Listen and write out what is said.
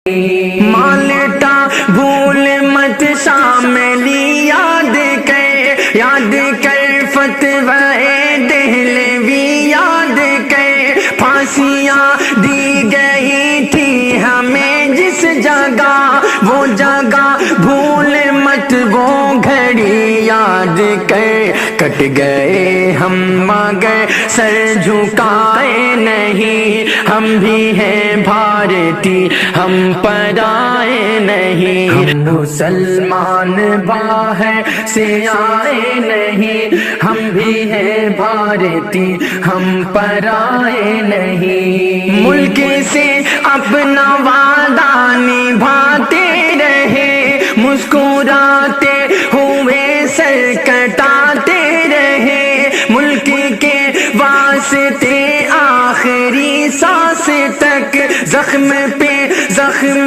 مالٹا بھول مت شاملی یاد کر فتوی دہلوی یاد کر پھانسیاں دی گئی تھی ہمیں جس جگہ وہ جگہ بھول مت وہ گھڑی یاد کر کٹ گئے ہم مگر سر جھکائے نہیں ہم بھی ہیں بھارتی ہم پرائے نہیں ہم مسلمان باہر سے آئے نہیں ہم بھی ہیں بھارتی ہم پرائے نہیں ملک سے اپنا وعدہ نبھاتے رہے مسکراتے ہوئے سر کٹاتے رہے ملک کے واسطے آخری سانس تک زخم پہ زخم